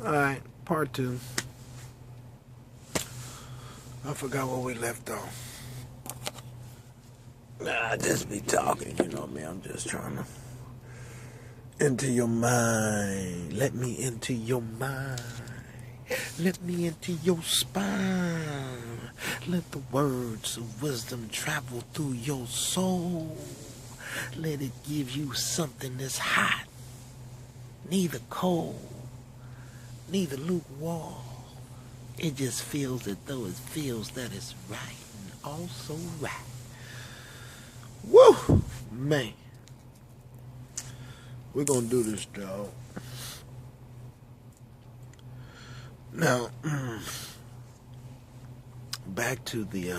Alright, part two. I forgot where we left off. Nah, I just be talking, you know me. I'm just trying to enter your mind. Let me into your mind. Let me into your spine. Let the words of wisdom travel through your soul. Let it give you something that's hot, neither cold, neither lukewarm. It just feels as though it feels that it's right and also right. Woo! Man. We're gonna do this, dog. Now, back to the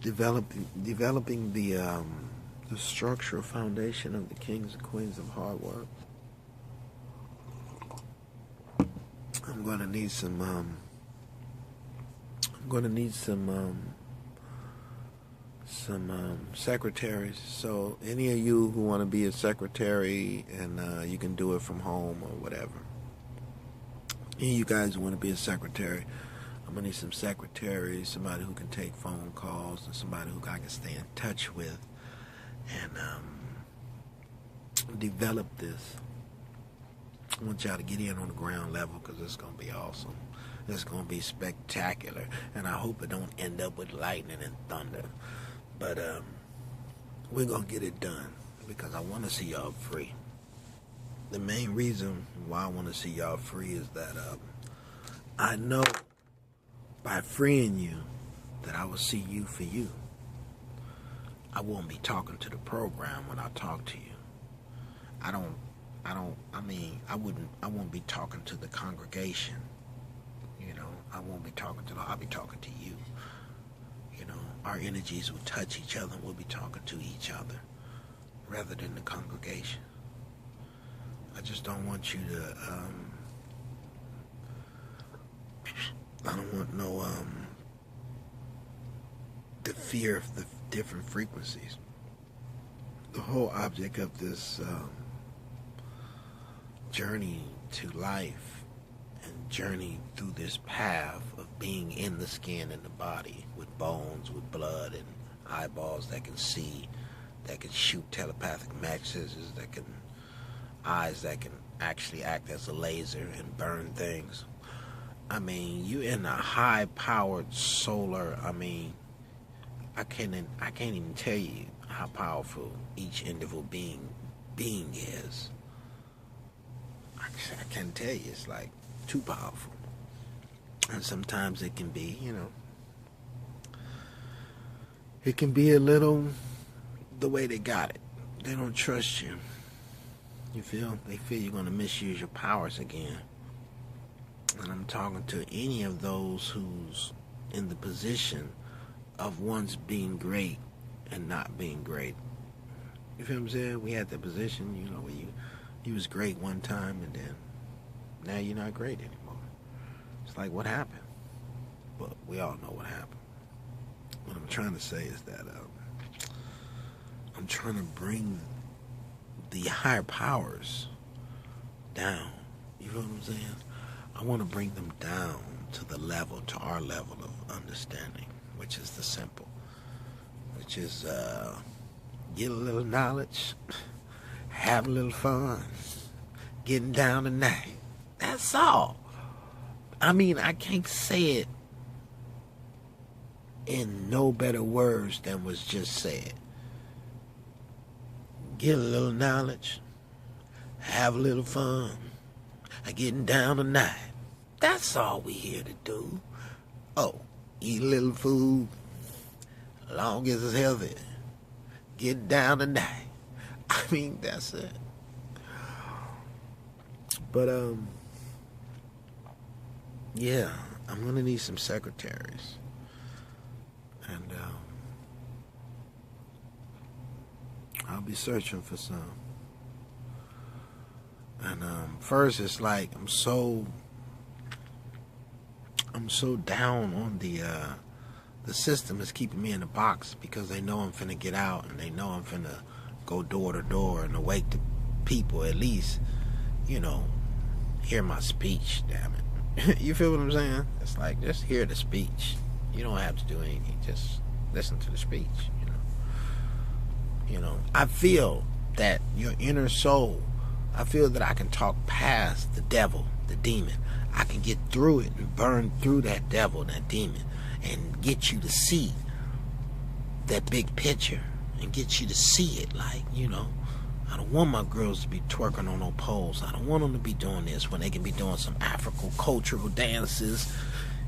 developing the structural foundation of the kings and queens of hard work. I'm gonna need some secretaries. So any of you who want to be a secretary, and you can do it from home or whatever. Any of you guys who want to be a secretary, I'm gonna need some secretaries, somebody who can take phone calls, and somebody who I can stay in touch with, and develop this. I want y'all to get in on the ground level because it's gonna be awesome. It's gonna be spectacular, and I hope it don't end up with lightning and thunder. But we're gonna get it done because I want to see y'all free. The main reason why I want to see y'all free is that I know by freeing you that I will see you for you. I won't be talking to the program when I talk to you. I won't be talking to the congregation. You know, I'll be talking to you. You know, our energies will touch each other and we'll be talking to each other rather than the congregation. I just don't want you to, I don't want no, the fear of the different frequencies. The whole object of this, journey to life and journey through this path of being in the skin and the body with bones, with blood and eyeballs that can see, that can shoot telepathic mag scissors, that can eyes that can actually act as a laser and burn things. I mean, you in a high-powered solar. I mean, I can't even tell you how powerful each individual being is. I can't tell you. It's like too powerful. And sometimes it can be, you know, it can be a little the way they got it. They don't trust you. You feel? They feel you're going to misuse your powers again. And I'm talking to any of those who's in the position of once being great and not being great. You feel what I'm saying? We had that position, you know, where you was great one time and then now you're not great anymore. It's like, what happened? But we all know what happened. What I'm trying to say is that I'm trying to bring the higher powers down. You know what I'm saying? I want to bring them down to the level, to our level of understanding, which is the simple, which is get a little knowledge, have a little fun, getting down tonight. That's all. I mean, I can't say it in no better words than was just said. Get a little knowledge, have a little fun, getting down tonight. That's all we here to do. Oh, eat a little food, long as it's healthy. Get down tonight. I mean, that's it. But, yeah, I'm going to need some secretaries. And, I'll be searching for some. And, first it's like, I'm so down on the system is keeping me in the box because they know I'm finna get out and they know I'm finna go door to door and awake the people, at least, you know, hear my speech, damn it. You feel what I'm saying? It's like, just hear the speech. You don't have to do anything. Just listen to the speech, you know. I feel that your inner soul, I feel that I can talk past the devil, the demon. I can get through it and burn through that devil, that demon, and get you to see that big picture and get you to see it. Like, you know, I don't want my girls to be twerking on no poles. I don't want them to be doing this when they can be doing some African cultural dances.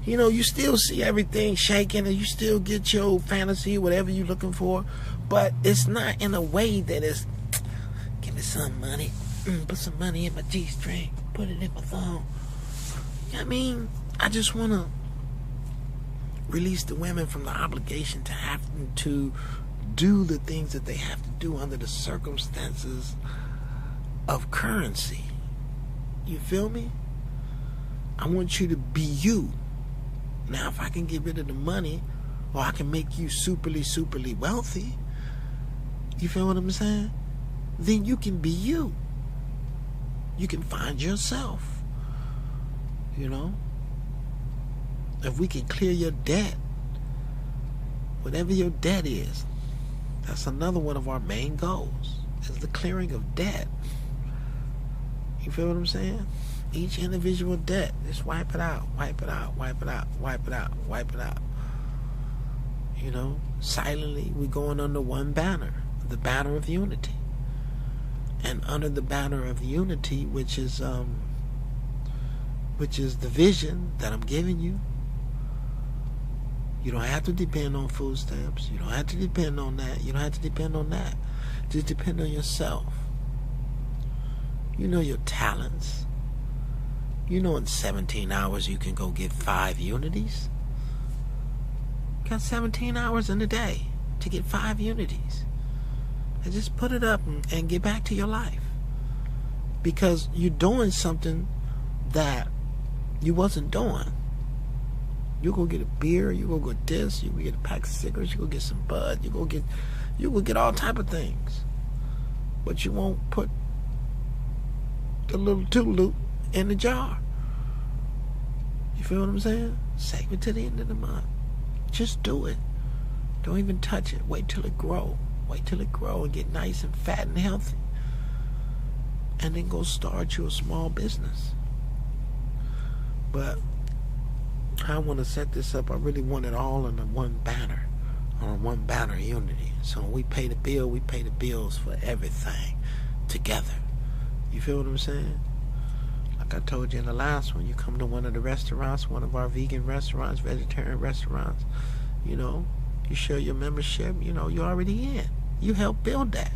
You know, you still see everything shaking and you still get your fantasy, whatever you're looking for. But it's not in a way that is, give me some money, put some money in my G-string, put it in my thumb. I mean, I just want to release the women from the obligation to have to do the things that they have to do under the circumstances of currency. You feel me? I want you to be you. Now, if I can get rid of the money, or I can make you superly wealthy, you feel what I'm saying? Then you can be you. You can find yourself. You know? If we can clear your debt, whatever your debt is, that's another one of our main goals, is the clearing of debt. You feel what I'm saying? Each individual debt, just wipe it out, wipe it out, wipe it out, wipe it out, wipe it out. You know, silently we're going under one banner, the banner of unity. And under the banner of unity, which is the vision that I'm giving you, you don't have to depend on food stamps. You don't have to depend on that. You don't have to depend on that. Just depend on yourself. You know your talents. You know in 17 hours you can go get 5 unities. You got 17 hours in a day to get 5 unities. And just put it up and get back to your life. Because you're doing something that you wasn't doing. You go get a beer, you go get this, you go get a pack of cigarettes, you go get some bud, you go get all type of things. But you won't put the little toot-loot in the jar. You feel what I'm saying? Save it to the end of the month. Just do it. Don't even touch it. Wait till it grow. Wait till it grow and get nice and fat and healthy. And then go start you a small business. But I want to set this up. I really want it all under one banner, on one banner unity. So when we pay the bill, we pay the bills for everything together. You feel what I'm saying? Like I told you in the last one, you come to one of the restaurants, one of our vegan restaurants, vegetarian restaurants, you know, you show your membership, you know, you're already in. You helped build that.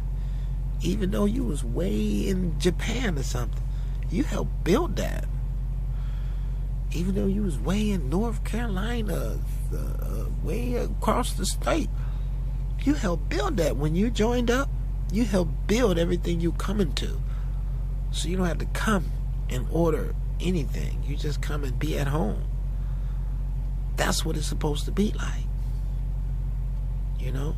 Even though you was way in Japan or something, you helped build that. Even though you was way in North Carolina, way across the state, you helped build that. When you joined up, you helped build everything you coming to. So you don't have to come and order anything. You just come and be at home. That's what it's supposed to be like. You know?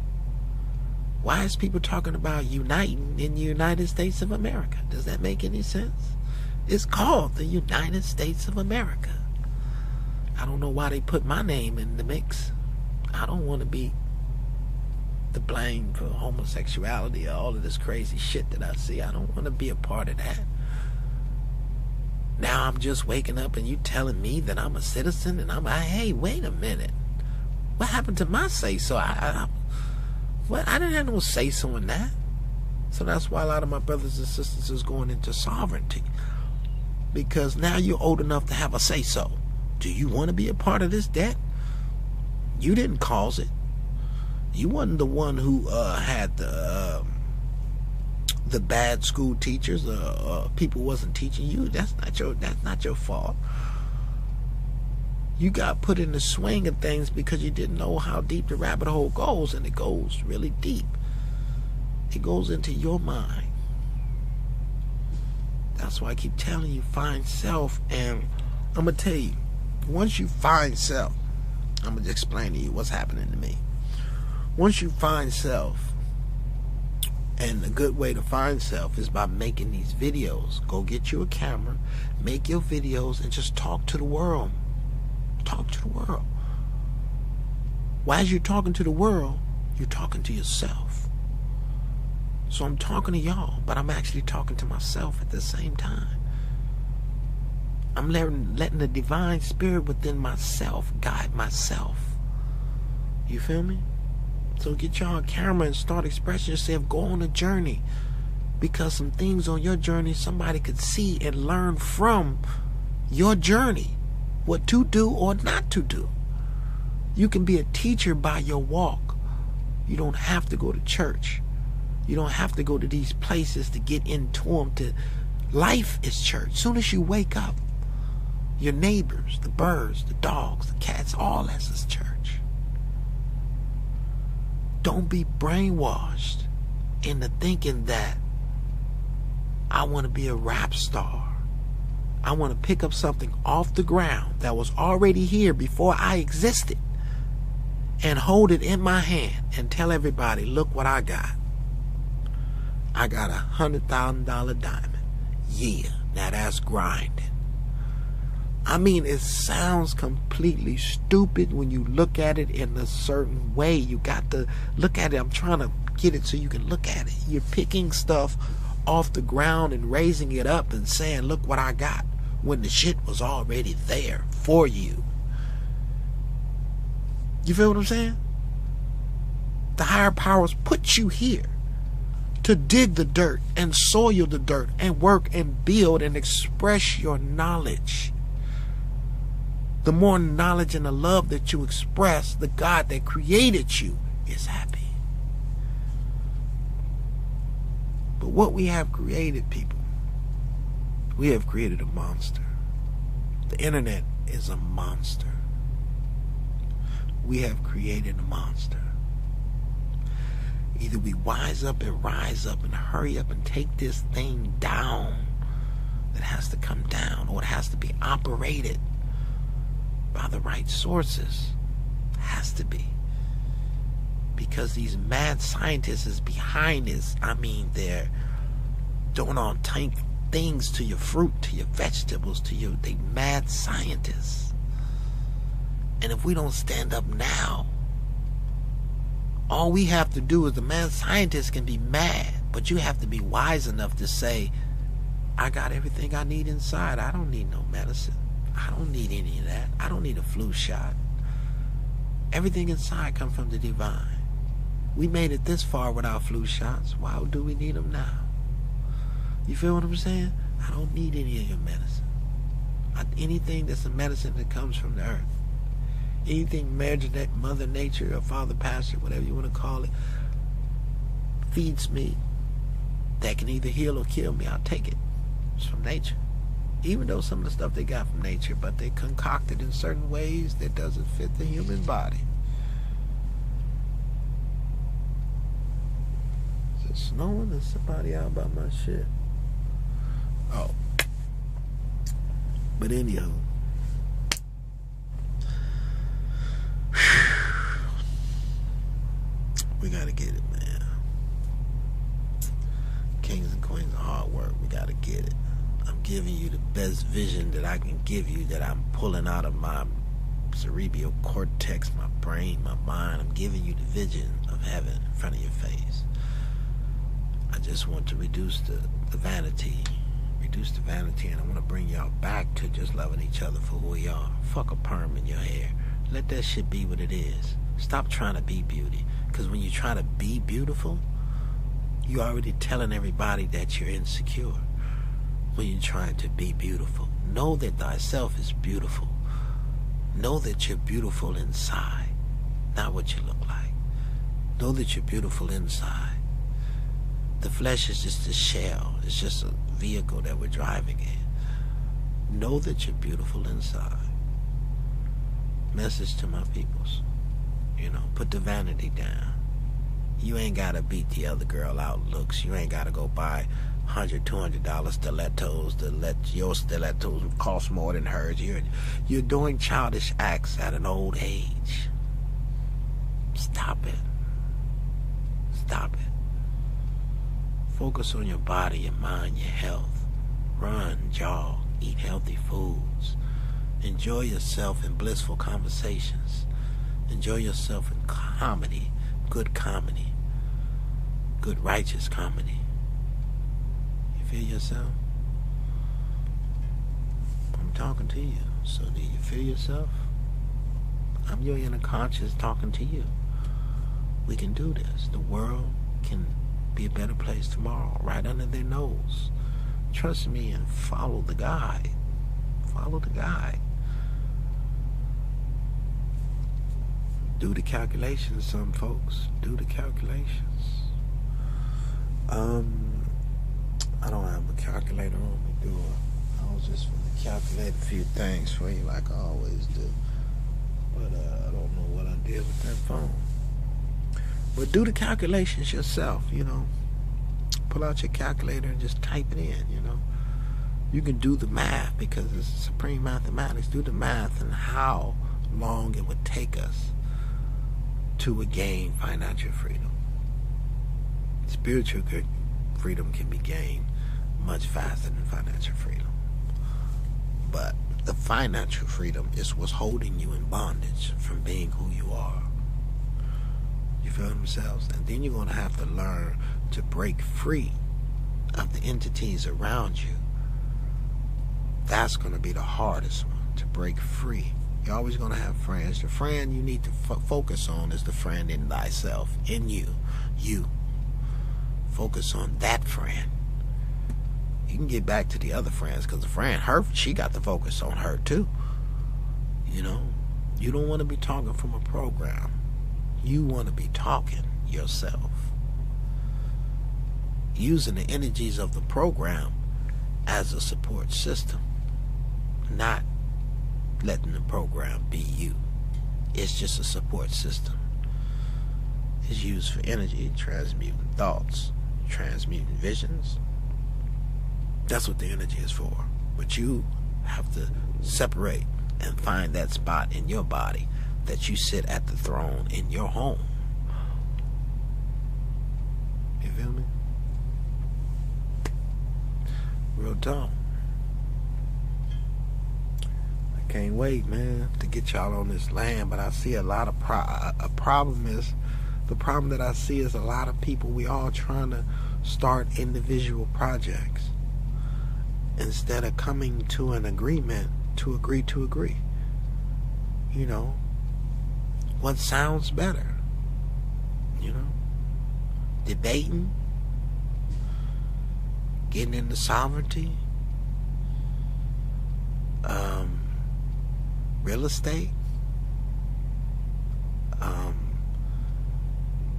Why is people talking about uniting in the United States of America? Does that make any sense? It's called the United States of America. I don't know why they put my name in the mix. I don't want to be the blame for homosexuality or all of this crazy shit that I see. I don't want to be a part of that. Now I'm just waking up and you telling me that I'm a citizen and hey, wait a minute. What happened to my say-so? I didn't have no say-so in that. So that's why a lot of my brothers and sisters is going into sovereignty. Because now you're old enough to have a say-so. Do you want to be a part of this debt? You didn't cause it. You wasn't the one who had the bad school teachers. People wasn't teaching you. That's not your fault. You got put in the swing of things because you didn't know how deep the rabbit hole goes, and it goes really deep. It goes into your mind. That's why I keep telling you, find self. And I'm going to tell you, once you find self, I'm going to explain to you what's happening to me. Once you find self, And a good way to find self is by making these videos. Go get you a camera, make your videos, and just talk to the world. Talk to the world. While you're talking to the world, you're talking to yourself. So I'm talking to y'all, but I'm actually talking to myself at the same time. I'm letting the divine spirit within myself guide myself. You feel me? So get y'all a camera and start expressing yourself. Go on a journey. Because some things on your journey somebody could see and learn from your journey. What to do or not to do. You can be a teacher by your walk. You don't have to go to church. You don't have to go to these places to get into them. Life is church. Soon as you wake up, your neighbors, the birds, the dogs, the cats, all that's is church. Don't be brainwashed into thinking that I want to be a rap star. I want to pick up something off the ground that was already here before I existed and hold it in my hand and tell everybody, look what I got. I got $100,000 diamond. Yeah, now that's grinding. I mean, it sounds completely stupid when you look at it in a certain way. You got to look at it. I'm trying to get it so you can look at it. You're picking stuff off the ground and raising it up and saying, look what I got, when the shit was already there for you. You feel what I'm saying? The higher powers put you here to dig the dirt and soil the dirt and work and build and express your knowledge. The more knowledge and the love that you express, the God that created you is happy. But what we have created, people, we have created a monster. The internet is a monster. We have created a monster. Either we wise up and rise up and hurry up and take this thing down. It has to come down, or it has to be operated by the right sources. It has to be. Because these mad scientists is behind this. I mean, they're doing all things to your fruit, to your vegetables, they mad scientists. And if we don't stand up now, all we have to do is, the mad scientists can be mad, but you have to be wise enough to say, I got everything I need inside. I don't need no medicine. I don't need any of that. I don't need a flu shot. Everything inside comes from the divine. We made it this far without flu shots. Why do we need them now? You feel what I'm saying? I don't need any of your medicine. Anything that's a medicine that comes from the earth. Anything Mother Nature or Father Pastor, whatever you want to call it, feeds me, that can either heal or kill me, I'll take it. It's from nature. Even though some of the stuff they got from nature, but they concocted in certain ways that doesn't fit the human body. Is it snowing? Is somebody out by my shit? Oh. But anyhow, we gotta get it, man. Kings and queens of hard work. We gotta get it. I'm giving you the best vision that I can give you, that I'm pulling out of my cerebral cortex, my brain, my mind. I'm giving you the vision of heaven in front of your face. I just want to reduce the vanity. Reduce the vanity, and I want to bring y'all back to just loving each other for who we are. Fuck a perm in your hair. Let that shit be what it is. Stop trying to be beauty. Because when you try to be beautiful, you're already telling everybody that you're insecure. When you're trying to be beautiful, know that thyself is beautiful. Know that you're beautiful inside, not what you look like. Know that you're beautiful inside. The flesh is just a shell. It's just a vehicle that we're driving in. Know that you're beautiful inside. Message to my peoples. Put the vanity down. You ain't gotta beat the other girl out looks. You ain't gotta go buy $100, $200 stilettos to let your stilettos cost more than hers. You're doing childish acts at an old age. Stop it. Stop it. Focus on your body, your mind, your health. Run, jog, eat healthy foods. Enjoy yourself in blissful conversations. Enjoy yourself in comedy, good righteous comedy. You feel yourself? I'm talking to you. So do you feel yourself? I'm your inner conscious talking to you. We can do this. The world can be a better place tomorrow, right under their nose. Trust me and follow the guide. Follow the guide. Do the calculations, some folks. Do the calculations. I don't have a calculator on me, do I? I was just going to calculate a few things for you like I always do. But I don't know what I did with that phone. But do the calculations yourself, you know. Pull out your calculator and just type it in, you know. You can do the math because it's supreme mathematics. Do the math and how long it would take us to gain financial freedom. Spiritual freedom can be gained much faster than financial freedom. But the financial freedom is what's holding you in bondage from being who you are. You feel themselves? And then you're going to have to learn to break free of the entities around you. That's going to be the hardest one, to break free. You're always going to have friends. The friend you need to focus on is the friend in thyself, in you. You. Focus on that friend. You can get back to the other friends because the friend, she got to focus on her too. You know, you don't want to be talking from a program. You want to be talking yourself. Using the energies of the program as a support system. Not letting the program be you. It's just a support system. It's used for energy, transmuting thoughts, transmuting visions. That's what the energy is for. But you have to separate and find that spot in your body that you sit at the throne in your home. You feel me? Real talk. I can't wait, man, to get y'all on this land, but I see a lot of the problem that I see is a lot of people, we all trying to start individual projects instead of coming to an agreement to agree. You know, what sounds better? You know, debating, getting into sovereignty, real estate,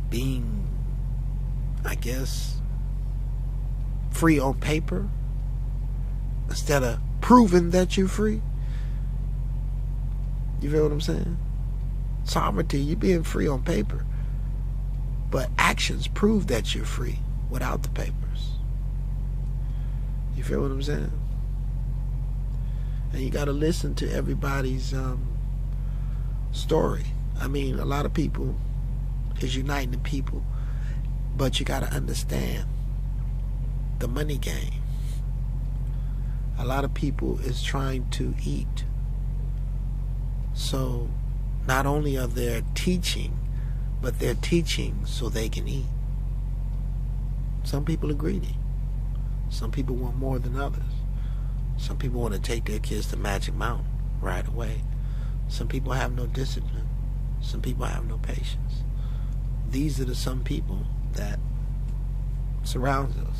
being, I guess, free on paper instead of proving that you're free. You feel what I'm saying? Sovereignty, you're being free on paper, but actions prove that you're free without the papers. You feel what I'm saying? And you got to listen to everybody's story. I mean, a lot of people is uniting the people, but you got to understand the money game. A lot of people is trying to eat. So not only are they teaching, but they're teaching so they can eat. Some people are greedy. Some people want more than others. Some people want to take their kids to Magic Mountain right away. Some people have no discipline. Some people have no patience. These are the some people that surrounds us.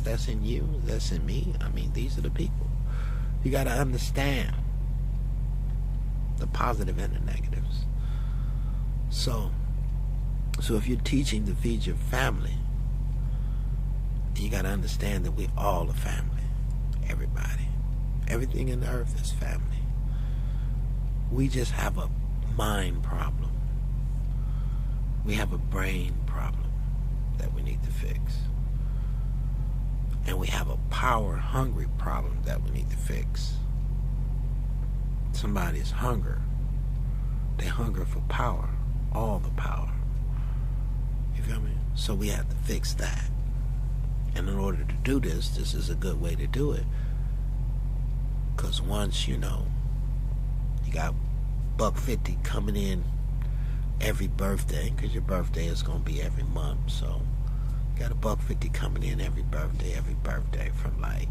That's in you. That's in me. I mean, these are the people. You got to understand the positive and the negatives. So if you're teaching to feed your family, you got to understand that we all are family. Everybody. Everything in the earth is family. We just have a mind problem. We have a brain problem that we need to fix. And we have a power-hungry problem that we need to fix. Somebody's hunger. They hunger for power. All the power. You feel me? So we have to fix that. And in order to do this, this is a good way to do it. Because once, you got $150 coming in every birthday, because your birthday is going to be every month. So you got $150 coming in every birthday from like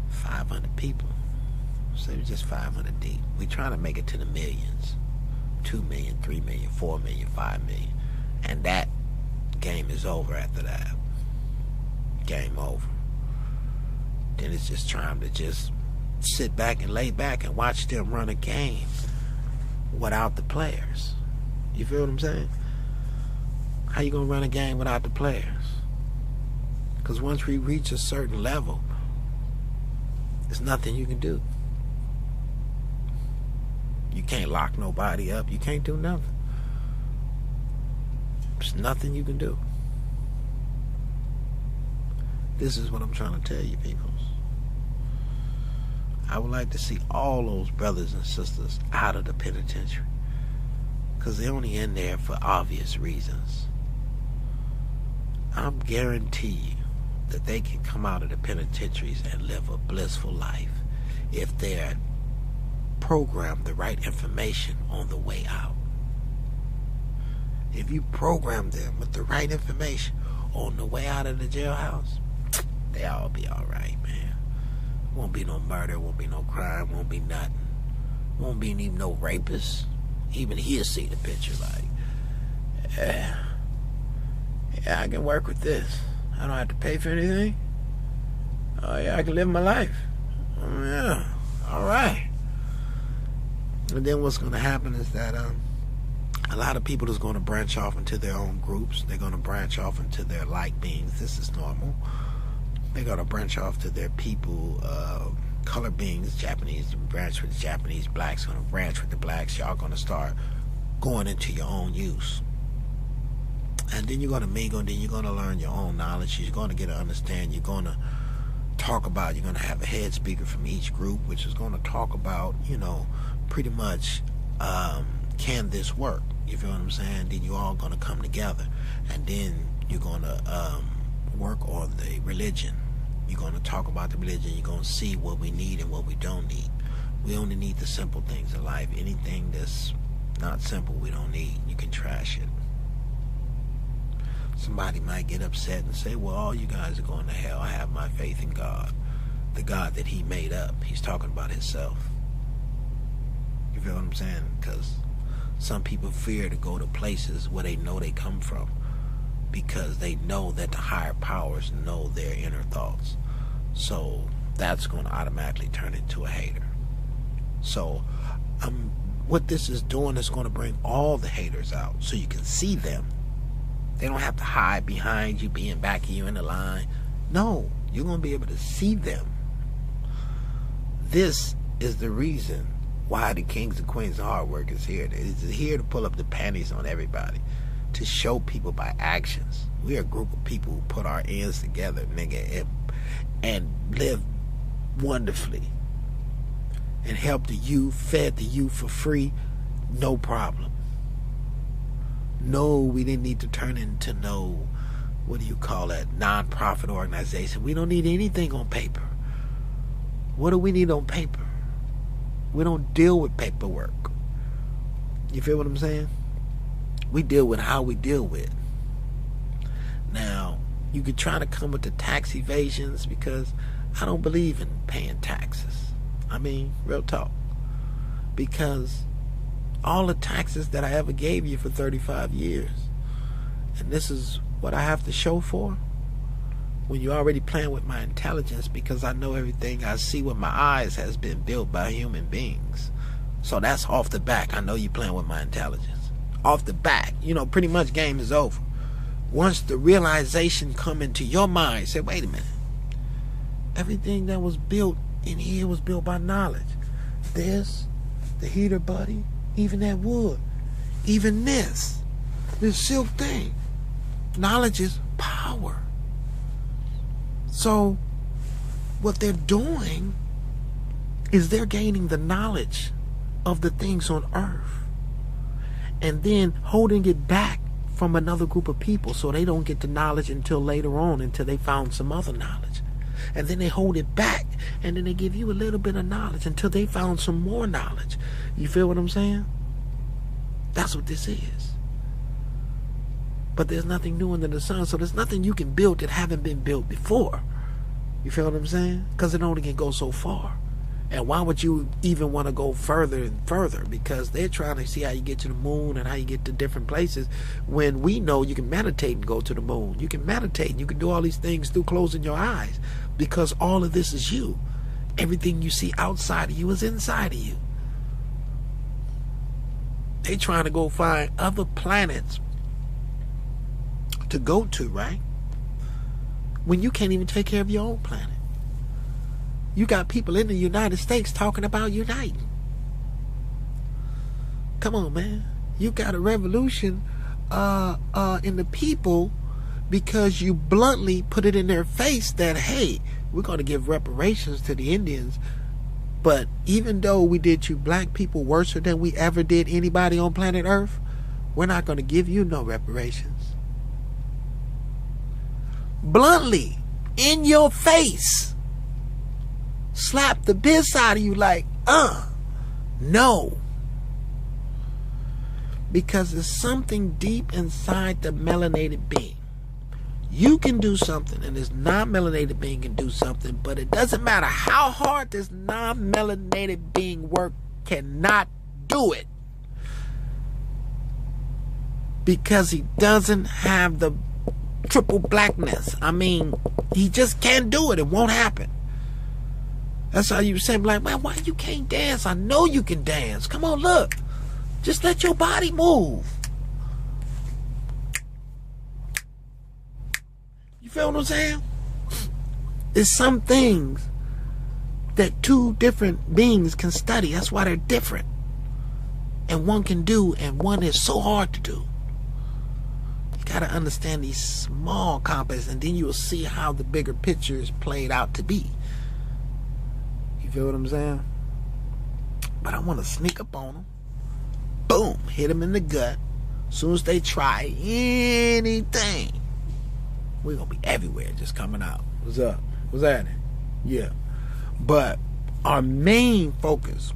500 people. So it's just 500 deep. We trying to make it to the millions. 2 million, 3 million, 4 million, 5 million. And that game is over after that. Game over. Then it's just trying to just sit back and lay back and watch them run a game without the players. You feel what I'm saying? How you gonna run a game without the players? Because once we reach a certain level, there's nothing you can do. You can't lock nobody up. You can't do nothing. There's nothing you can do. This is what I'm trying to tell you, people. I would like to see all those brothers and sisters out of the penitentiary, because they're only in there for obvious reasons. I'm guarantee you that they can come out of the penitentiaries and live a blissful life if they're programmed the right information on the way out. If you program them with the right information on the way out of the jailhouse, they all be alright, man. Won't be no murder, won't be no crime, won't be nothing. Won't be even no rapists. Even he'll see the picture like, yeah, I can work with this. I don't have to pay for anything. Oh yeah, I can live my life. Oh yeah, alright. And then what's going to happen is that a lot of people is going to branch off into their own groups. They're going to branch off into their like beings. This is normal. They're going to branch off to their people, color beings, Japanese, branch with the Japanese, blacks going to branch with the blacks. Y'all going to start going into your own use. And then you're going to mingle, and then you're going to learn your own knowledge. You're going to get to understand. You're going to talk about, you're going to have a head speaker from each group, which is going to talk about, pretty much, can this work? You feel what I'm saying? Then you're all going to come together. And then you're going to work on the religion. You're going to talk about the religion. You're going to see what we need and what we don't need. We only need the simple things in life. Anything that's not simple, we don't need. You can trash it. Somebody might get upset and say, well, all you guys are going to hell. I have my faith in God. The God that he made up. He's talking about himself. You feel what I'm saying? Because some people fear to go to places where they know they come from, because they know that the higher powers know their inner thoughts. So that's going to automatically turn into a hater. So what this is doing is going to bring all the haters out so you can see them. They don't have to hide behind you, being back of you in the line. No, you're going to be able to see them. This is the reason why the kings and queens of hard work is here. It's here to pull up the panties on everybody, to show people by actions. We're a group of people who put our ends together, nigga, and live wonderfully and help the youth, fed the youth for free, no problem. No, we didn't need to turn into no, non-profit organization. We don't need anything on paper. What do we need on paper? We don't deal with paperwork. You feel what I'm saying? We deal with how we deal with. Now, you could try to come with the tax evasions, because I don't believe in paying taxes. I mean, real talk. Because all the taxes that I ever gave you for 35 years, and this is what I have to show for, when you're already playing with my intelligence, because I know everything I see with my eyes has been built by human beings. So that's off the back. I know you're playing with my intelligence. Off the back, pretty much game is over. Once the realization come into your mind, say, wait a minute. Everything that was built in here was built by knowledge. This, the heater buddy, even that wood, even this silk thing. Knowledge is power. So what they're doing is they're gaining the knowledge of the things on earth and then holding it back from another group of people, so they don't get the knowledge until later on, until they found some other knowledge. And then they hold it back, and then they give you a little bit of knowledge until they found some more knowledge. You feel what I'm saying? That's what this is. But there's nothing new under the sun, so there's nothing you can build that haven't been built before. You feel what I'm saying? Because it only can go so far. And why would you even want to go further and further? Because they're trying to see how you get to the moon and how you get to different places, when we know you can meditate and go to the moon. You can meditate and you can do all these things through closing your eyes, because all of this is you. Everything you see outside of you is inside of you. They trying to go find other planets to go to, right? When you can't even take care of your own planet. You got people in the United States talking about uniting. Come on, man. You got a revolution in the people because you bluntly put it in their face that, hey, we're going to give reparations to the Indians. But even though we did you black people worse than we ever did anybody on planet Earth, we're not going to give you no reparations. Bluntly, in your face. Slap the piss out of you like, no. Because there's something deep inside the melanated being. You can do something, and this non-melanated being can do something, but it doesn't matter how hard this non-melanated being cannot do it. Because he doesn't have the triple blackness. I mean, he just can't do it. It won't happen. That's how you say, like, man, why you can't dance? I know you can dance. Come on, look. Just let your body move. You feel what I'm saying? There's some things that two different beings can study. That's why they're different. And one can do, and one is so hard to do. You got to understand these small compasses, and then you will see how the bigger picture is played out to be. Feel what I'm saying? But I want to sneak up on them. Boom. Hit them in the gut. As soon as they try anything, we're going to be everywhere just coming out. What's up? What's happening? Yeah. But our main focus,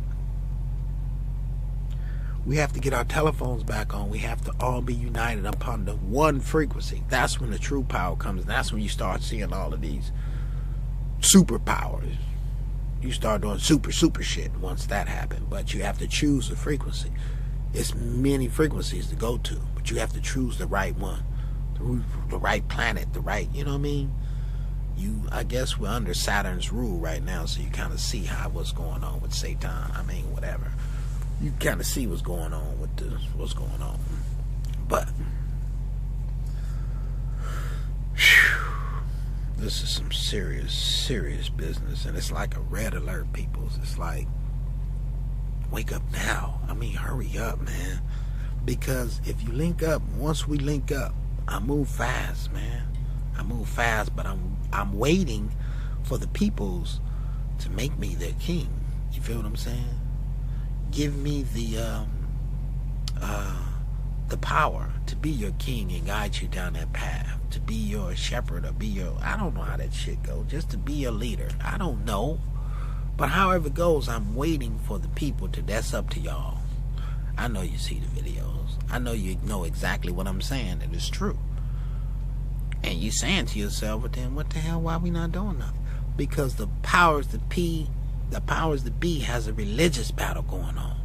we have to get our telephones back on. We have to all be united upon the one frequency. That's when the true power comes. That's when you start seeing all of these superpowers. You start doing super shit once that happens. But you have to choose a frequency. It's many frequencies to go to, but you have to choose the right one, the right planet, the right, you know what I mean? I guess we're under Saturn's rule right now, so you kind of see what's going on with Satan. I mean, whatever. You kind of see what's going on with what's going on. But this is some serious business, and it's like a red alert, people. It's like, wake up now. I mean, hurry up, man. Because if you link up, once we link up, I move fast, man. I move fast, but I'm waiting for the peoples to make me their king. You feel what I'm saying? Give me the power to be your king and guide you down that path. To be your shepherd or be your, I don't know how that shit goes. Just to be your leader. I don't know. But however it goes, I'm waiting for the people to, that's up to y'all. I know you see the videos. I know you know exactly what I'm saying, and it's true. And you saying to yourself, but then what the hell, why we not doing nothing? Because the powers that be has a religious battle going on.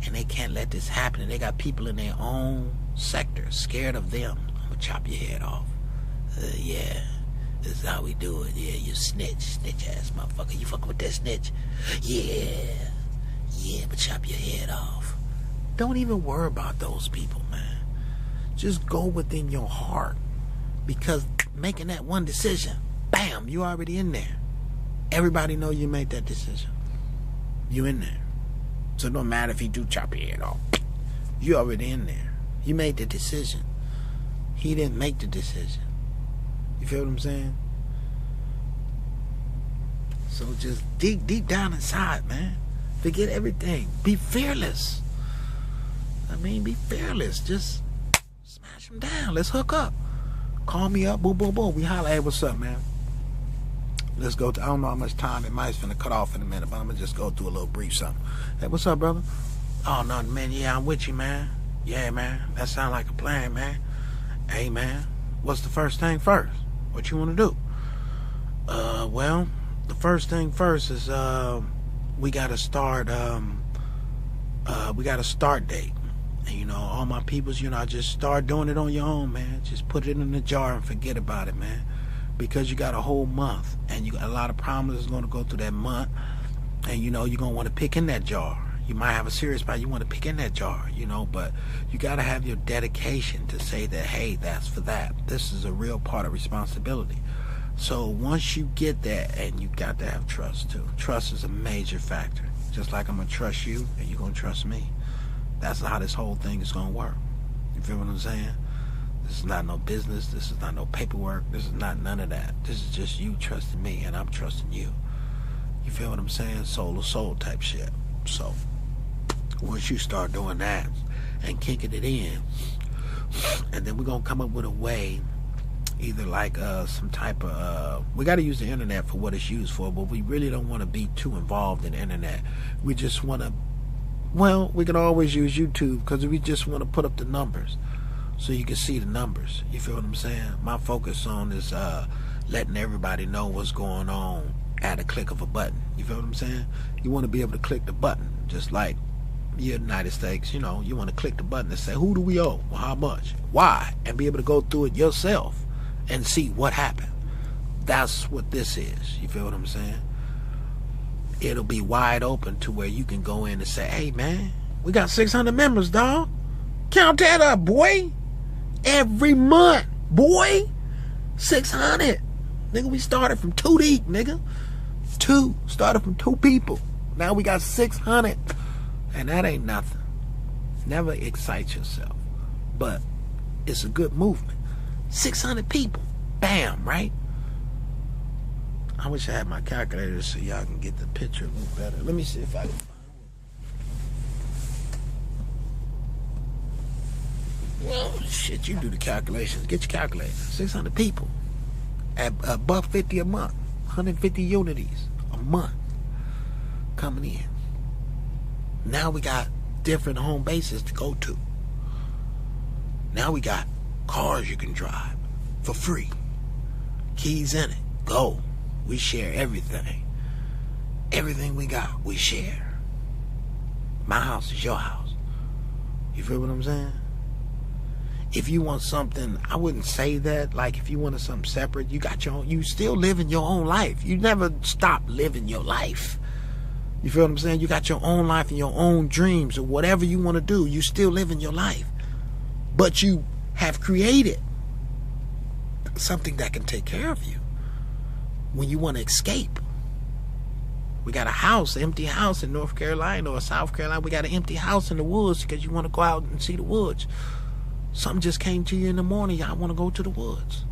And they can't let this happen. And they got people in their own sector scared of them. I'm gonna chop your head off. Yeah, this is how we do it. Yeah, you snitch ass motherfucker. You fucking with that snitch? Yeah, but chop your head off. Don't even worry about those people, man. Just go within your heart. Because making that one decision, bam, you already in there. Everybody know you made that decision. You in there. So it don't matter if he do chop your head off. You already in there. You made the decision. He didn't make the decision. You feel what I'm saying? So just dig deep down inside, man. Forget everything. Be fearless. I mean, be fearless. Just smash down. Let's hook up. Call me up. Boom, boom, boom. We holla. Hey, what's up, man? Let's go to, I don't know how much time it might finna cut off in a minute, but I'm gonna just go through a little brief something. Hey, what's up, brother? Oh, nothing, man. Yeah, I'm with you, man. Yeah, man. That sounds like a plan, man. Hey, man. What's the first thing first? What you want to do? Well, the first thing first is we gotta start we got a start date. And, you know, all my peoples, you know, just start doing it on your own, man. Just put it in the jar and forget about it, man. Because you got a whole month, and you got a lot of problems that's going to go through that month. And, you know, you're going to want to pick in that jar. You might have a serious problem. You want to pick in that jar, you know, but you got to have your dedication to say that, hey, that's for that. This is a real part of responsibility. So once you get that, and you got to have trust too. Trust is a major factor. Just like I'm going to trust you, and you're going to trust me. That's how this whole thing is going to work. You feel what I'm saying? This is not no business. This is not no paperwork. This is not none of that. This is just you trusting me, and I'm trusting you. You feel what I'm saying? Soul to soul type shit. So once you start doing that and kicking it in, and then we're going to come up with a way, either like some type of we got to use the internet for what it's used for, but we really don't want to be too involved in the internet. We just want to, well, we can always use YouTube, because we just want to put up the numbers so you can see the numbers. You feel what I'm saying? My focus on is letting everybody know what's going on at a click of a button. You feel what I'm saying? You want to be able to click the button, just like the United States. You know, you want to click the button and say, who do we owe? Well, how much? Why? And be able to go through it yourself and see what happened. That's what this is. You feel what I'm saying? It'll be wide open to where you can go in and say, hey, man, we got 600 members, dog. Count that up, boy. Every month, boy. 600. Nigga, we started from 2 deep, nigga. Started from 2 people. Now we got 600. And that ain't nothing. Never excite yourself. But it's a good movement. 600 people. Bam, right? I wish I had my calculator so y'all can get the picture a little better. Let me see if I can. Well, shit, you do the calculations. Get your calculator. 600 people at $1.50 a month. 150 unities a month coming in. Now we got different home bases to go to. Now we got cars you can drive for free. Keys in it. Go. We share everything. Everything we got, we share. My house is your house. You feel what I'm saying? If you want something, I wouldn't say that. Like, if you wanted something separate, you got your own. You still living your own life. You never stop living your life. You feel what I'm saying? You got your own life and your own dreams, or whatever you want to do. You still living your life. But you have created something that can take care of you when you want to escape. We got a house, an empty house in North Carolina or South Carolina. We got an empty house in the woods because you want to go out and see the woods. Something just came to you in the morning. Y'all want to go to the woods.